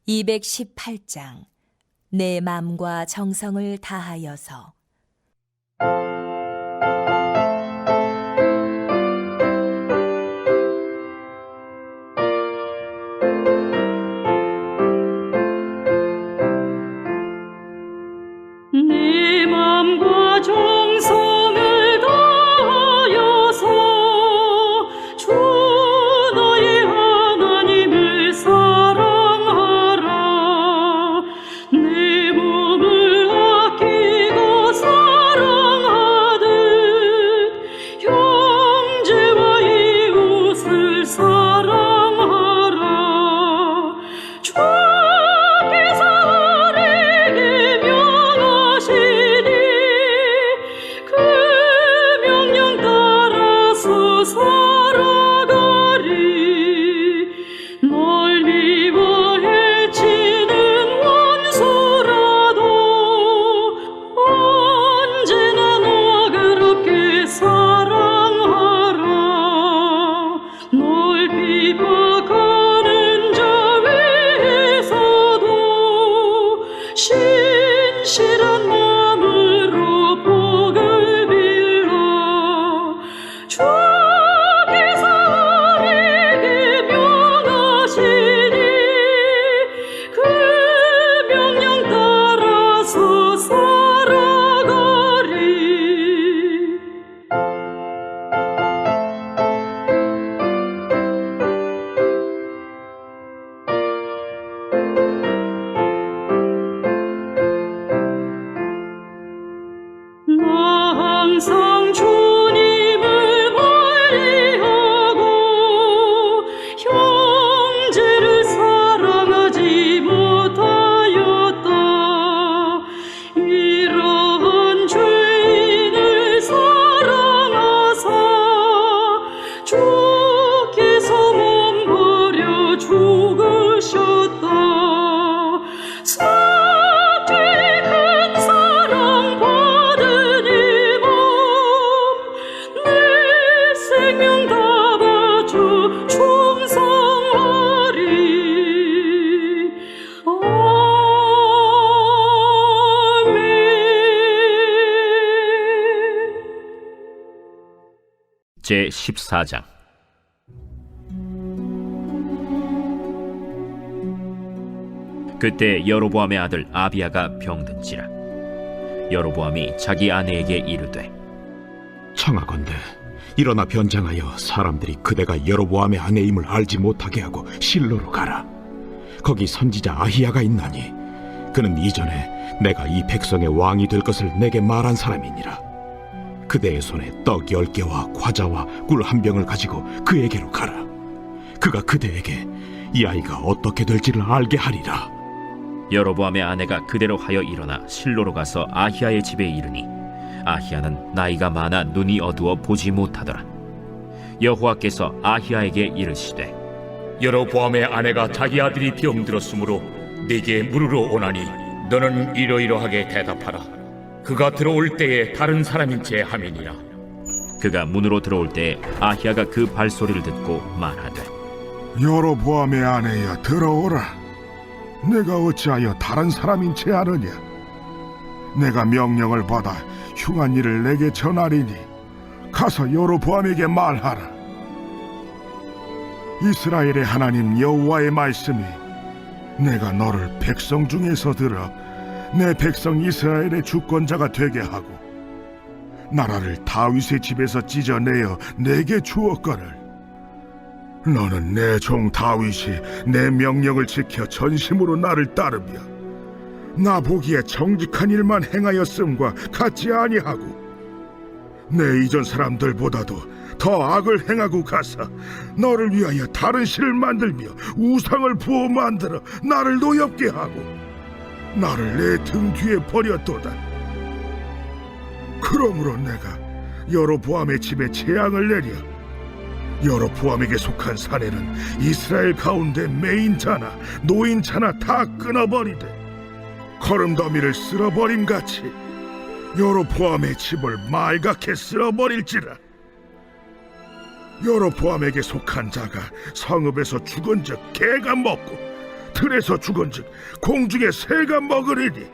218장 내 맘과 정성을 다하여서. 내 맘과 정성을 다하여서 주 너의 하나님을 사랑하라. 내 몸을 아끼고 사랑하듯 형제와 이웃을 사랑하라. 주께서 우리에게 명하시니 그 명령 따라서 살아가리. 널 미워해치는 원수라도 언제나 너 그렇게 사랑하라. 널 비박하는 자 위에서도 신실한 마음으로 복을 빌라. 주께서 우리에게 명하시니 그 명령 따라서 살아가리. 나 항상 주님을 멀리하고 형제를 사랑하지 못하였다. 이러한 죄인을 사랑하사 주께서 몸 버려 죽으셨다. 삭죄 큰 사랑 받은 이 몸 내 생명 다 바쳐 충성하리. 아멘. 제14장 그때 여로보암의 아들 아비야가 병든지라. 여로보암이 자기 아내에게 이르되 청하건대 일어나 변장하여 사람들이 그대가 여로보암의 아내임을 알지 못하게 하고 실로로 가라. 거기 선지자 아히야가 있나니 그는 이전에 내가 이 백성의 왕이 될 것을 내게 말한 사람이니라. 그대의 손에 떡 10개와 과자와 꿀 1병을 가지고 그에게로 가라. 그가 그대에게 이 아이가 어떻게 될지를 알게 하리라. 여로보암의 아내가 그대로 하여 일어나 실로로 가서 아히야의 집에 이르니 아히야는 나이가 많아 눈이 어두워 보지 못하더라. 여호와께서 아히야에게 이르시되 여로보암의 아내가 자기 아들이 병들었으므로 네게 물으러 오나니 너는 이러이러하게 대답하라. 그가 들어올 때에 다른 사람인 채 함이니라. 그가 문으로 들어올 때에 아히야가 그 발소리를 듣고 말하되 여로보암의 아내여 들어오라. 내가 어찌하여 다른 사람인 채 하느냐. 내가 명령을 받아 흉한 일을 내게 전하리니 가서 여로보암에게 말하라. 이스라엘의 하나님 여호와의 말씀이 내가 너를 백성 중에서 들어 내 백성 이스라엘의 주권자가 되게 하고 나라를 다윗의 집에서 찢어내어 내게 주었거늘 너는 내 종 다윗이 내 명령을 지켜 전심으로 나를 따르며 나 보기에 정직한 일만 행하였음과 같지 아니하고 내 이전 사람들보다도 더 악을 행하고 가서 너를 위하여 다른 신을 만들며 우상을 부어 만들어 나를 노엽게 하고 나를 내 등 뒤에 버렸도다. 그러므로 내가 여로보암의 집에 재앙을 내려 여로보암에게 속한 사내는 이스라엘 가운데 매인자나 노인자나 다 끊어버리되 거름더미를 쓸어버림같이 여로보암의 집을 말갛게 쓸어버릴지라. 여로보암에게 속한 자가 성읍에서 죽은 즉 개가 먹고 들에서 죽은즉 공중의 새가 먹으리니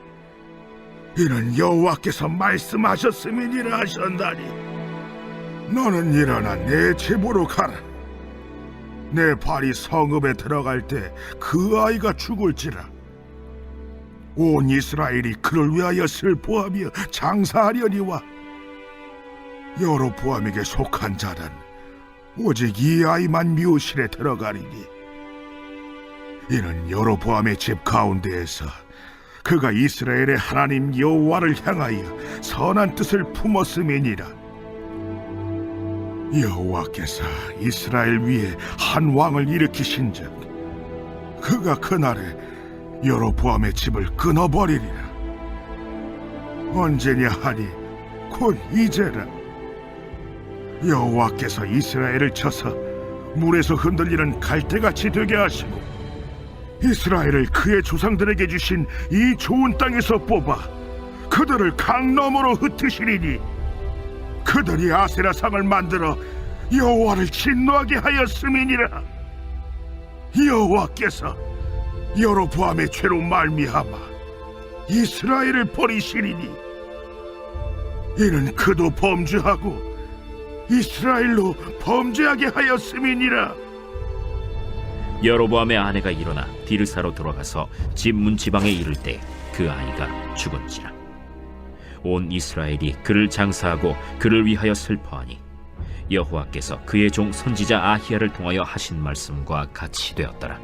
이는 여호와께서 말씀하셨음이니라 하셨나니 너는 일어나 내 집으로 가라. 내 발이 성읍에 들어갈 때 그 아이가 죽을지라. 온 이스라엘이 그를 위하여 슬퍼하며 장사하려니와 여로보암에게 속한 자는 오직 이 아이만 묘실에 들어가리니 이는 여로보암의 집 가운데에서 그가 이스라엘의 하나님 여호와를 향하여 선한 뜻을 품었음이니라. 여호와께서 이스라엘 위에 한 왕을 일으키신즉 그가 그날에 여로보암의 집을 끊어버리리라. 언제냐 하니 곧 이제라. 여호와께서 이스라엘을 쳐서 물에서 흔들리는 갈대같이 되게 하시고 이스라엘을 그의 조상들에게 주신 이 좋은 땅에서 뽑아 그들을 강 너머로 흩으시리니 그들이 아세라상을 만들어 여호와를 진노하게 하였음이니라. 여호와께서 여로보암의 죄로 말미암아 이스라엘을 버리시리니 이는 그도 범죄하고 이스라엘로 범죄하게 하였음이니라. 여로보암의 아내가 일어나 디르사로 들어가서 집 문 지방에 이를 때 그 아이가 죽은지라. 온 이스라엘이 그를 장사하고 그를 위하여 슬퍼하니 여호와께서 그의 종 선지자 아히야를 통하여 하신 말씀과 같이 되었더라.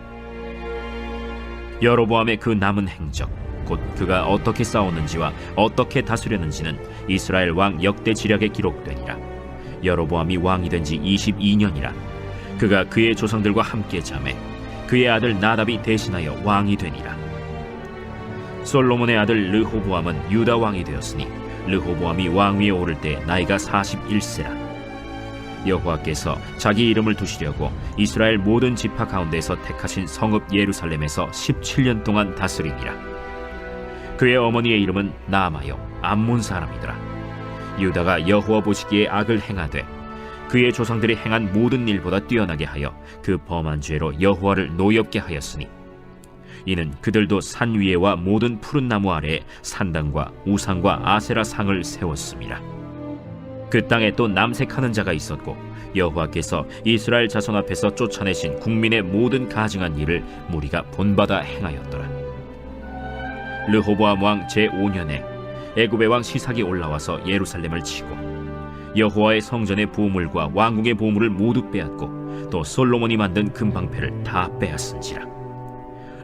여로보암의 그 남은 행적 곧 그가 어떻게 싸웠는지와 어떻게 다스렸는지는 이스라엘 왕 역대 지략에 기록되니라. 여로보암이 왕이 된 지 22년이라. 그가 그의 조상들과 함께 잠에 그의 아들 나답이 대신하여 왕이 되니라. 솔로몬의 아들 르호보암은 유다 왕이 되었으니 르호보암이 왕위에 오를 때 나이가 41세라. 여호와께서 자기 이름을 두시려고 이스라엘 모든 지파 가운데서 택하신 성읍 예루살렘에서 17년 동안 다스리니라. 그의 어머니의 이름은 나아마요 암몬 사람이더라. 유다가 여호와 보시기에 악을 행하되 그의 조상들이 행한 모든 일보다 뛰어나게 하여 그 범한 죄로 여호와를 노엽게 하였으니 이는 그들도 산 위에와 모든 푸른 나무 아래에 산당과 우상과 아세라 상을 세웠습니다. 그 땅에 또 남색하는 자가 있었고 여호와께서 이스라엘 자손 앞에서 쫓아내신 국민의 모든 가증한 일을 무리가 본받아 행하였더라. 르호보암 왕 제5년에 애굽의 왕 시삭이 올라와서 예루살렘을 치고 여호와의 성전의 보물과 왕궁의 보물을 모두 빼앗고 또 솔로몬이 만든 금방패를 다 빼앗은지라.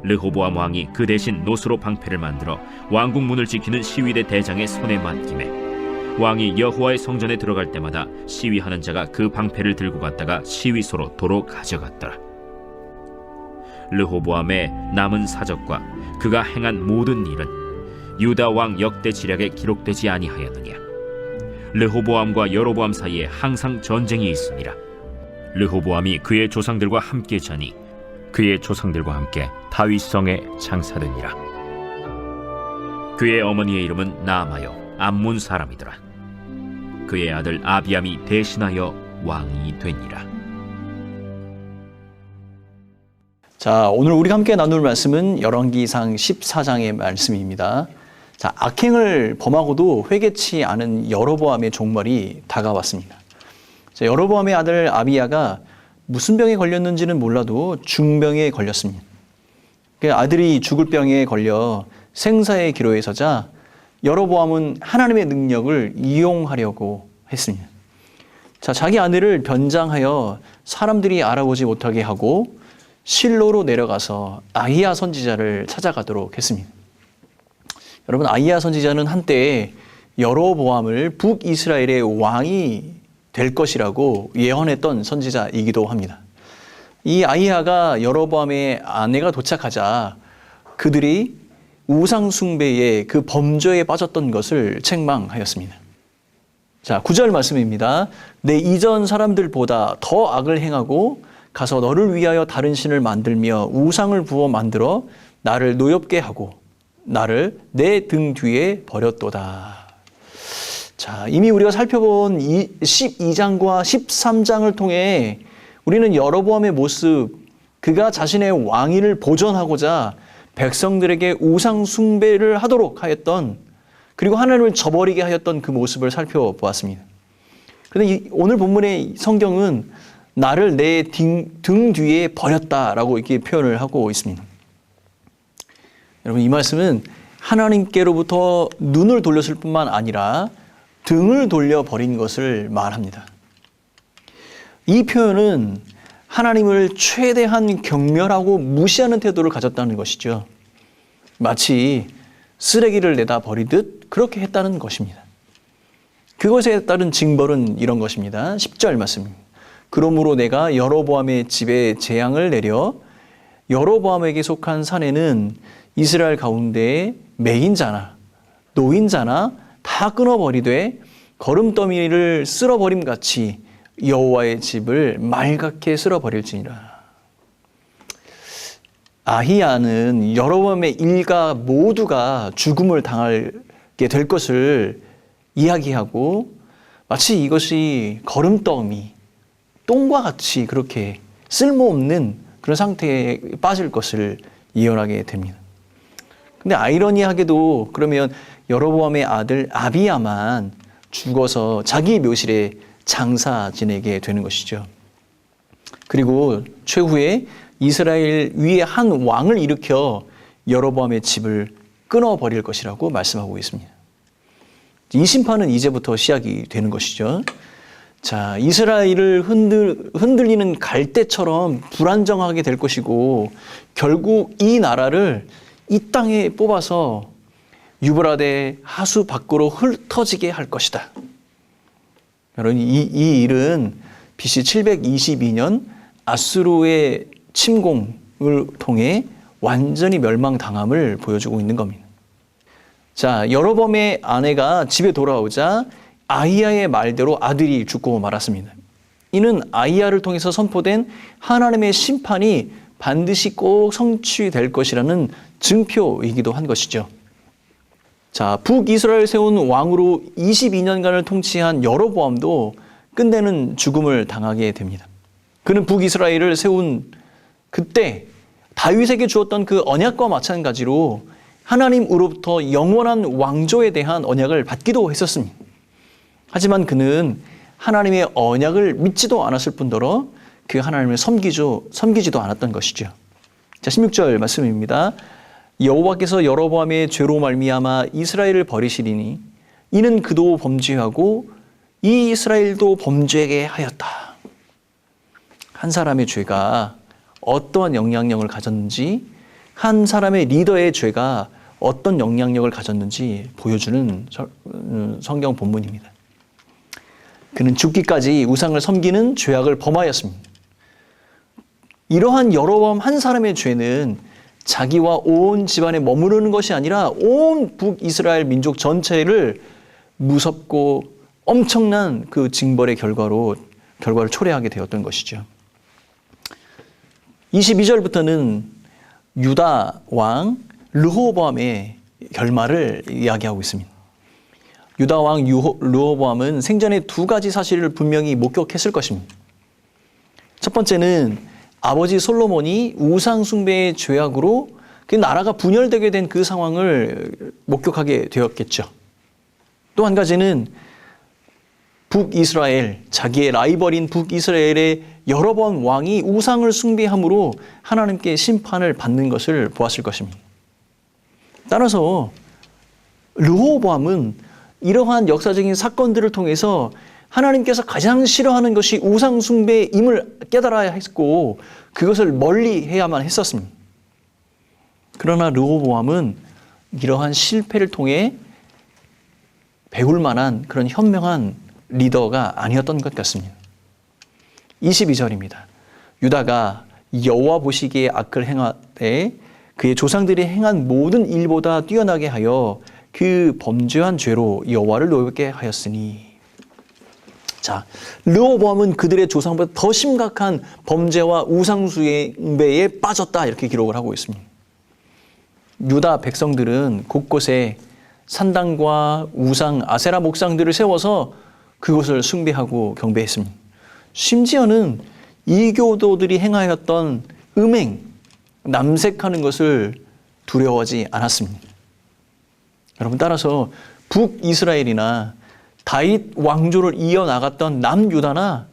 르호보암 왕이 그 대신 노스로 방패를 만들어 왕궁 문을 지키는 시위대 대장의 손에 맡기매 왕이 여호와의 성전에 들어갈 때마다 시위하는 자가 그 방패를 들고 갔다가 시위소로 도로 가져갔더라. 르호보암의 남은 사적과 그가 행한 모든 일은 유다 왕 역대 지략에 기록되지 아니하였느냐. 르호보암과 여로보암 사이에 항상 전쟁이 있습니다. 르호보암이 그의 조상들과 함께 자니 그의 조상들과 함께 다윗성에 장사되니라. 그의 어머니의 이름은 나아마요 암몬 사람이더라. 그의 아들 아비암이 대신하여 왕이 되니라. 자, 오늘 우리가 함께 나눌 말씀은 열왕기상 14장의 말씀입니다. 자, 악행을 범하고도 회개치 않은 여로보암의 종말이 다가왔습니다. 자, 여로보암의 아들 아비야가 무슨 병에 걸렸는지는 몰라도 중병에 걸렸습니다. 아들이 죽을 병에 걸려 생사의 기로에 서자 여로보암은 하나님의 능력을 이용하려고 했습니다. 자, 자기 아내를 변장하여 사람들이 알아보지 못하게 하고 실로로 내려가서 아히야 선지자를 찾아가도록 했습니다. 여러분, 아히야 선지자는 한때 여로보암을 북이스라엘의 왕이 될 것이라고 예언했던 선지자이기도 합니다. 이 아히야가 여로보암의 아내가 도착하자 그들이 우상 숭배의 그 범죄에 빠졌던 것을 책망하였습니다. 자, 9절 말씀입니다. 내 이전 사람들보다 더 악을 행하고 가서 너를 위하여 다른 신을 만들며 우상을 부어 만들어 나를 노엽게 하고 나를 내 등 뒤에 버렸도다. 자, 이미 우리가 살펴본 12장과 13장을 통해 우리는 여로보암의 모습, 그가 자신의 왕위를 보존하고자 백성들에게 우상 숭배를 하도록 하였던, 그리고 하나님을 저버리게 하였던 그 모습을 살펴보았습니다. 그런데 오늘 본문의 성경은 나를 내 등 뒤에 버렸다라고 이렇게 표현을 하고 있습니다. 여러분, 이 말씀은 하나님께로부터 눈을 돌렸을 뿐만 아니라 등을 돌려버린 것을 말합니다. 이 표현은 하나님을 최대한 경멸하고 무시하는 태도를 가졌다는 것이죠. 마치 쓰레기를 내다 버리듯 그렇게 했다는 것입니다. 그것에 따른 징벌은 이런 것입니다. 10절 말씀입니다. 그러므로 내가 여로보암의 집에 재앙을 내려 여로보암에게 속한 산에는 이스라엘 가운데 매인자나 노인자나 다 끊어버리되 거름더미를 쓸어버림 같이 여호와의 집을 말갛게 쓸어버릴지니라. 아히야는 여로보암의 일가 모두가 죽음을 당하게 될 것을 이야기하고, 마치 이것이 거름더미, 똥과 같이 그렇게 쓸모없는 그런 상태에 빠질 것을 예언하게 됩니다. 근데 아이러니하게도 그러면 여로보암의 아들 아비야만 죽어서 자기 묘실에 장사 지내게 되는 것이죠. 그리고 최후에 이스라엘 위에 한 왕을 일으켜 여로보암의 집을 끊어버릴 것이라고 말씀하고 있습니다. 이 심판은 이제부터 시작이 되는 것이죠. 자, 이스라엘을 흔들리는 갈대처럼 불안정하게 될 것이고, 결국 이 나라를 이 땅에 뽑아서 유브라데 하수 밖으로 흩어지게 할 것이다. 여러분, 이 일은 BC 722년 아수르의 침공을 통해 완전히 멸망당함을 보여주고 있는 겁니다. 자, 여로보암의 아내가 집에 돌아오자 아히야의 말대로 아들이 죽고 말았습니다. 이는 아히야를 통해서 선포된 하나님의 심판이 반드시 꼭 성취될 것이라는 증표이기도 한 것이죠. 자, 북이스라엘 세운 왕으로 22년간을 통치한 여로보암도 끝내는 죽음을 당하게 됩니다. 그는 북이스라엘을 세운 그때 다윗에게 주었던 그 언약과 마찬가지로 하나님으로부터 영원한 왕조에 대한 언약을 받기도 했었습니다. 하지만 그는 하나님의 언약을 믿지도 않았을 뿐더러 그 하나님을 섬기지도 않았던 것이죠. 자, 16절 말씀입니다. 여호와께서 여로보암의 죄로 말미암아 이스라엘을 버리시리니 이는 그도 범죄하고 이 이스라엘도 범죄하게 하였다. 한 사람의 죄가 어떠한 영향력을 가졌는지, 한 사람의 리더의 죄가 어떤 영향력을 가졌는지 보여주는 성경 본문입니다. 그는 죽기까지 우상을 섬기는 죄악을 범하였습니다. 이러한 여로보암 한 사람의 죄는 자기와 온 집안에 머무르는 것이 아니라 온 북이스라엘 민족 전체를 무섭고 엄청난 그 징벌의 결과를 초래하게 되었던 것이죠. 22절부터는 유다 왕 르호보암의 결말을 이야기하고 있습니다. 유다 왕 르호보암은 생전에 두 가지 사실을 분명히 목격했을 것입니다. 첫 번째는 아버지 솔로몬이 우상 숭배의 죄악으로 그 나라가 분열되게 된 그 상황을 목격하게 되었겠죠. 또 한 가지는 북이스라엘, 자기의 라이벌인 북이스라엘의 여로보암 왕이 우상을 숭배함으로 하나님께 심판을 받는 것을 보았을 것입니다. 따라서 르호보암은 이러한 역사적인 사건들을 통해서 하나님께서 가장 싫어하는 것이 우상 숭배임을 깨달아야 했고, 그것을 멀리 해야만 했었습니다. 그러나 르호보암은 이러한 실패를 통해 배울 만한 그런 현명한 리더가 아니었던 것 같습니다. 22절입니다. 유다가 여호와 보시기에 악을 행하되 그의 조상들이 행한 모든 일보다 뛰어나게 하여 그 범죄한 죄로 여호와를 노엽게 하였으니. 자, 르호보암은 그들의 조상보다 더 심각한 범죄와 우상숭배에 빠졌다, 이렇게 기록을 하고 있습니다. 유다 백성들은 곳곳에 산당과 우상, 아세라 목상들을 세워서 그것을 숭배하고 경배했습니다. 심지어는 이교도들이 행하였던 음행, 남색하는 것을 두려워하지 않았습니다. 여러분, 따라서 북이스라엘이나 다윗 왕조를 이어나갔던 남유다나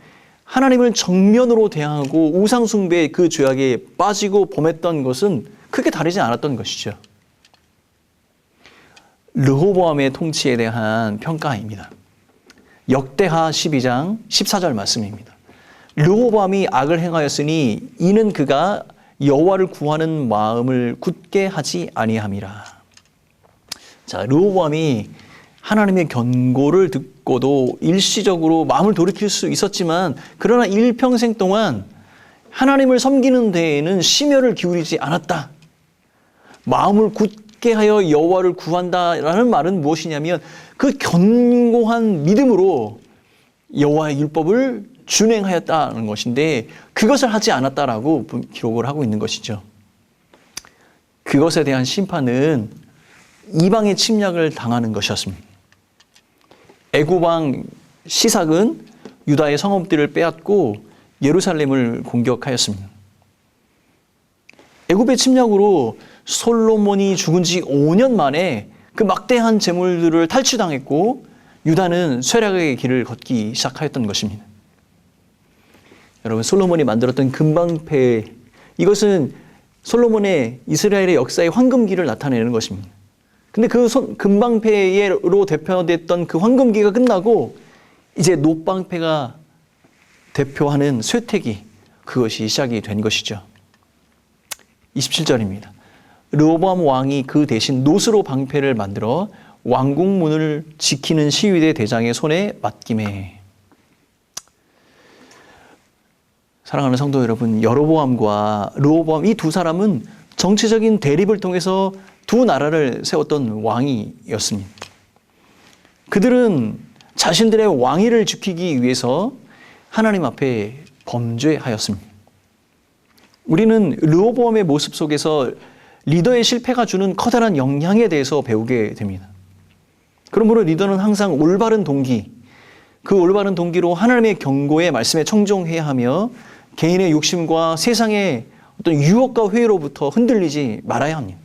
하나님을 정면으로 대항하고 우상숭배의 그 죄악에 빠지고 범했던 것은 크게 다르지 않았던 것이죠. 르호보암의 통치에 대한 평가입니다. 역대하 12장 14절 말씀입니다. 르호보암이 악을 행하였으니 이는 그가 여호와를 구하는 마음을 굳게 하지 아니함이라. 자, 르호보암이 하나님의 경고를 듣고도 일시적으로 마음을 돌이킬 수 있었지만 그러나 일평생 동안 하나님을 섬기는 데에는 심혈을 기울이지 않았다. 마음을 굳게 하여 여호와를 구한다라는 말은 무엇이냐면 그 견고한 믿음으로 여호와의 율법을 준행하였다는 것인데 그것을 하지 않았다라고 기록을 하고 있는 것이죠. 그것에 대한 심판은 이방의 침략을 당하는 것이었습니다. 애굽왕 시삭은 유다의 성읍들을 빼앗고 예루살렘을 공격하였습니다. 애굽의 침략으로 솔로몬이 죽은 지 5년 만에 그 막대한 재물들을 탈취당했고 유다는 쇠락의 길을 걷기 시작하였던 것입니다. 여러분, 솔로몬이 만들었던 금방패, 이것은 솔로몬의 이스라엘의 역사의 황금기를 나타내는 것입니다. 근데 그 금방패로 대표됐던 그 황금기가 끝나고 이제 놋방패가 대표하는 쇠퇴기, 그것이 시작이 된 것이죠. 27절입니다. 르호보암 왕이 그 대신 놋으로 방패를 만들어 왕궁문을 지키는 시위대 대장의 손에 맡김에. 사랑하는 성도 여러분, 여로보암과 르호보암 이 두 사람은 정치적인 대립을 통해서 두 나라를 세웠던 왕이었습니다. 그들은 자신들의 왕위를 지키기 위해서 하나님 앞에 범죄하였습니다. 우리는 르호보암의 모습 속에서 리더의 실패가 주는 커다란 영향에 대해서 배우게 됩니다. 그러므로 리더는 항상 올바른 동기, 그 올바른 동기로 하나님의 경고의 말씀에 청종해야 하며 개인의 욕심과 세상의 어떤 유혹과 회의로부터 흔들리지 말아야 합니다.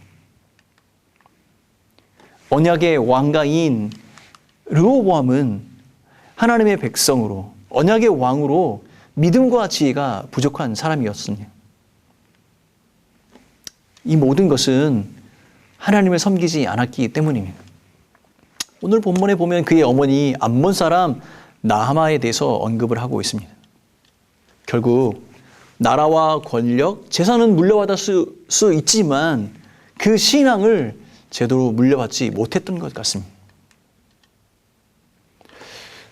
언약의 왕가인 르호보암은 하나님의 백성으로, 언약의 왕으로 믿음과 지혜가 부족한 사람이었습니다. 이 모든 것은 하나님을 섬기지 않았기 때문입니다. 오늘 본문에 보면 그의 어머니 암몬 사람 나하마에 대해서 언급을 하고 있습니다. 결국 나라와 권력, 재산은 물려받을 수 있지만 그 신앙을 제대로 물려받지 못했던 것 같습니다.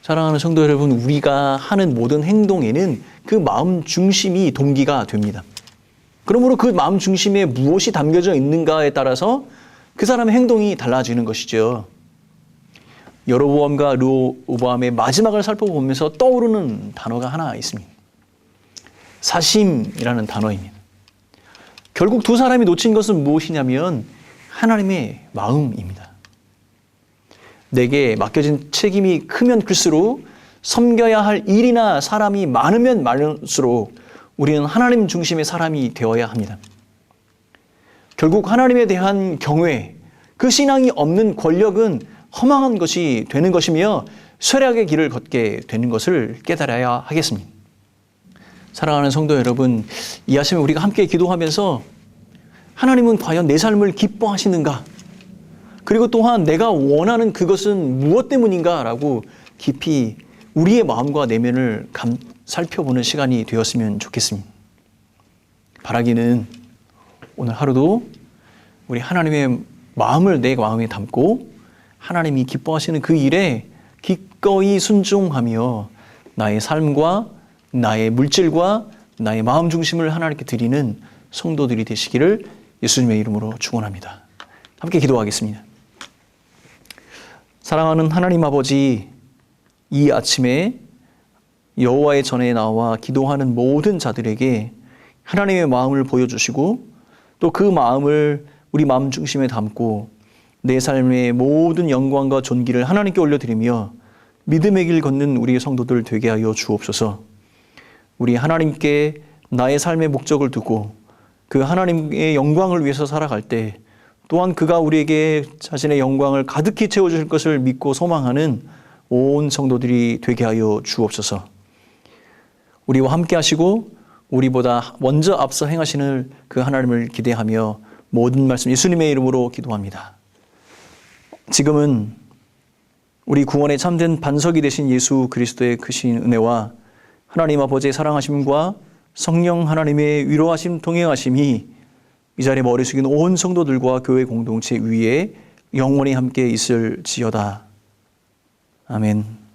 사랑하는 성도 여러분, 우리가 하는 모든 행동에는 그 마음 중심이 동기가 됩니다. 그러므로 그 마음 중심에 무엇이 담겨져 있는가에 따라서 그 사람의 행동이 달라지는 것이죠. 여로보암과 르호보암의 마지막을 살펴보면서 떠오르는 단어가 하나 있습니다. 사심이라는 단어입니다. 결국 두 사람이 놓친 것은 무엇이냐면 하나님의 마음입니다. 내게 맡겨진 책임이 크면 클수록 섬겨야 할 일이나 사람이 많으면 많을수록 우리는 하나님 중심의 사람이 되어야 합니다. 결국 하나님에 대한 경외, 그 신앙이 없는 권력은 허망한 것이 되는 것이며 쇠락의 길을 걷게 되는 것을 깨달아야 하겠습니다. 사랑하는 성도 여러분, 이 아침에 우리가 함께 기도하면서 하나님은 과연 내 삶을 기뻐하시는가? 그리고 또한 내가 원하는 그것은 무엇 때문인가? 라고 깊이 우리의 마음과 내면을 살펴보는 시간이 되었으면 좋겠습니다. 바라기는 오늘 하루도 우리 하나님의 마음을 내 마음에 담고 하나님이 기뻐하시는 그 일에 기꺼이 순종하며 나의 삶과 나의 물질과 나의 마음 중심을 하나님께 드리는 성도들이 되시기를 예수님의 이름으로 축원합니다. 함께 기도하겠습니다. 사랑하는 하나님 아버지, 이 아침에 여호와의 전에 나와 기도하는 모든 자들에게 하나님의 마음을 보여주시고 또 그 마음을 우리 마음 중심에 담고 내 삶의 모든 영광과 존귀를 하나님께 올려드리며 믿음의 길 걷는 우리 성도들 되게 하여 주옵소서. 우리 하나님께 나의 삶의 목적을 두고 그 하나님의 영광을 위해서 살아갈 때 또한 그가 우리에게 자신의 영광을 가득히 채워주실 것을 믿고 소망하는 온 성도들이 되게 하여 주옵소서. 우리와 함께 하시고 우리보다 먼저 앞서 행하시는 그 하나님을 기대하며 모든 말씀 예수님의 이름으로 기도합니다. 지금은 우리 구원의 참된 반석이 되신 예수 그리스도의 크신 은혜와 하나님 아버지의 사랑하심과 성령 하나님의 위로하심 동행하심이 이 자리에 머리 숙인 온 성도들과 교회 공동체 위에 영원히 함께 있을지어다. 아멘.